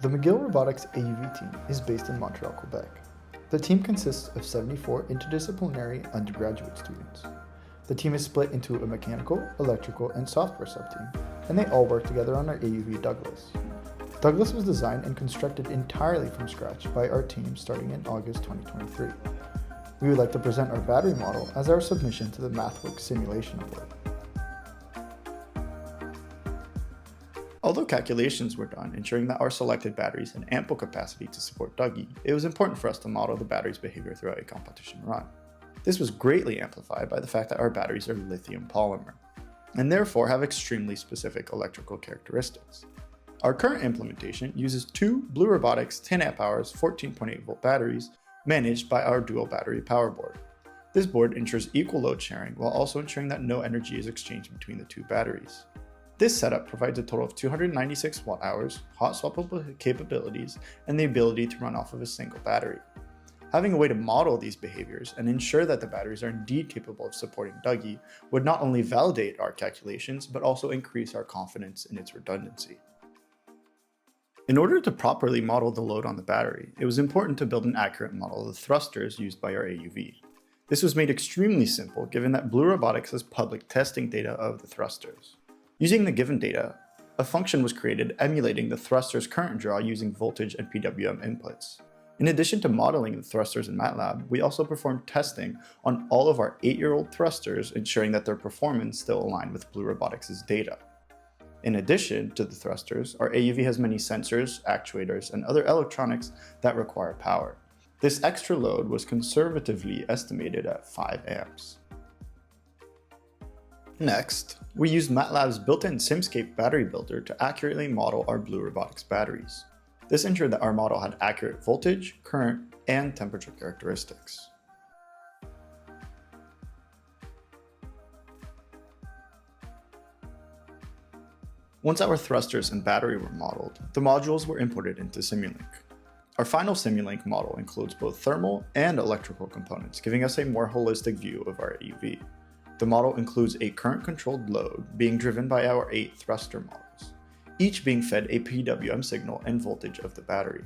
The McGill Robotics AUV team is based in Montreal, Quebec. The team consists of 74 interdisciplinary undergraduate students. The team is split into a mechanical, electrical, and software subteam, and they all work together on our AUV Douglas. Douglas was designed and constructed entirely from scratch by our team starting in August 2023. We would like to present our battery model as our submission to the MathWorks Simulation Award. Although calculations were done ensuring that our selected batteries had ample capacity to support Dougie, it was important for us to model the battery's behavior throughout a competition run. This was greatly amplified by the fact that our batteries are lithium polymer, and therefore have extremely specific electrical characteristics. Our current implementation uses two Blue Robotics 10 amp hours 14.8 volt batteries managed by our dual battery power board. This board ensures equal load sharing while also ensuring that no energy is exchanged between the two batteries. This setup provides a total of 296 watt-hours, hot swappable capabilities, and the ability to run off of a single battery. Having a way to model these behaviors and ensure that the batteries are indeed capable of supporting Dougie would not only validate our calculations, but also increase our confidence in its redundancy. In order to properly model the load on the battery, it was important to build an accurate model of the thrusters used by our AUV. This was made extremely simple given that Blue Robotics has public testing data of the thrusters. Using the given data, a function was created emulating the thruster's current draw using voltage and PWM inputs. In addition to modeling the thrusters in MATLAB, we also performed testing on all of our 8-year-old thrusters, ensuring that their performance still aligned with Blue Robotics' data. In addition to the thrusters, our AUV has many sensors, actuators, and other electronics that require power. This extra load was conservatively estimated at 5 amps. Next, we used MATLAB's built-in SimScape battery builder to accurately model our Blue Robotics batteries. This ensured that our model had accurate voltage, current, and temperature characteristics. Once our thrusters and battery were modeled, the modules were imported into Simulink. Our final Simulink model includes both thermal and electrical components, giving us a more holistic view of our AUV. The model includes a current-controlled load being driven by our 8 thruster models, each being fed a PWM signal and voltage of the battery.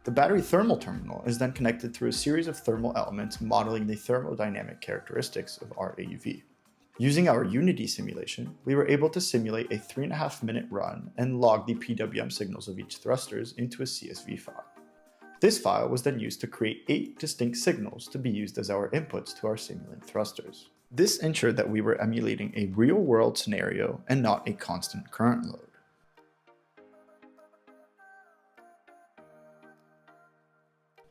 The battery thermal terminal is then connected through a series of thermal elements modeling the thermodynamic characteristics of our AUV. Using our Unity simulation, we were able to simulate a 3.5-minute run and log the PWM signals of each thrusters into a CSV file. This file was then used to create 8 distinct signals to be used as our inputs to our Simulink thrusters. This ensured that we were emulating a real-world scenario and not a constant current load.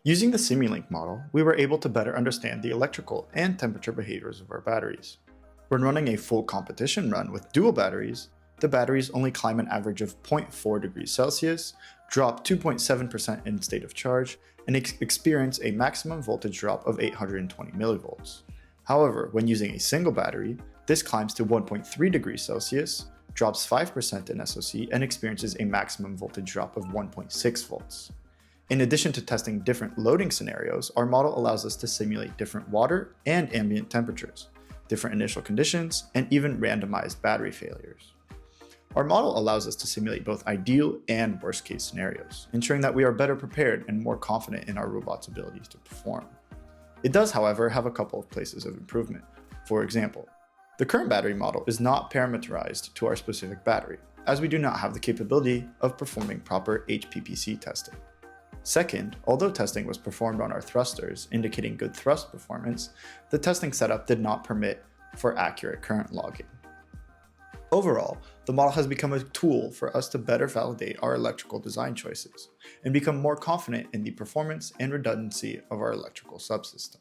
Using the Simulink model, we were able to better understand the electrical and temperature behaviors of our batteries. When running a full competition run with dual batteries, the batteries only climb an average of 0.4 degrees Celsius, drop 2.7% in state of charge, and experience a maximum voltage drop of 820 millivolts. However, when using a single battery, this climbs to 1.3 degrees Celsius, drops 5% in SOC, and experiences a maximum voltage drop of 1.6 volts. In addition to testing different loading scenarios, our model allows us to simulate different water and ambient temperatures, different initial conditions, and even randomized battery failures. Our model allows us to simulate both ideal and worst-case scenarios, ensuring that we are better prepared and more confident in our robot's abilities to perform. It does, however, have a couple of places of improvement. For example, the current battery model is not parameterized to our specific battery, as we do not have the capability of performing proper HPPC testing. Second, although testing was performed on our thrusters, indicating good thrust performance, the testing setup did not permit for accurate current logging. Overall, the model has become a tool for us to better validate our electrical design choices and become more confident in the performance and redundancy of our electrical subsystem.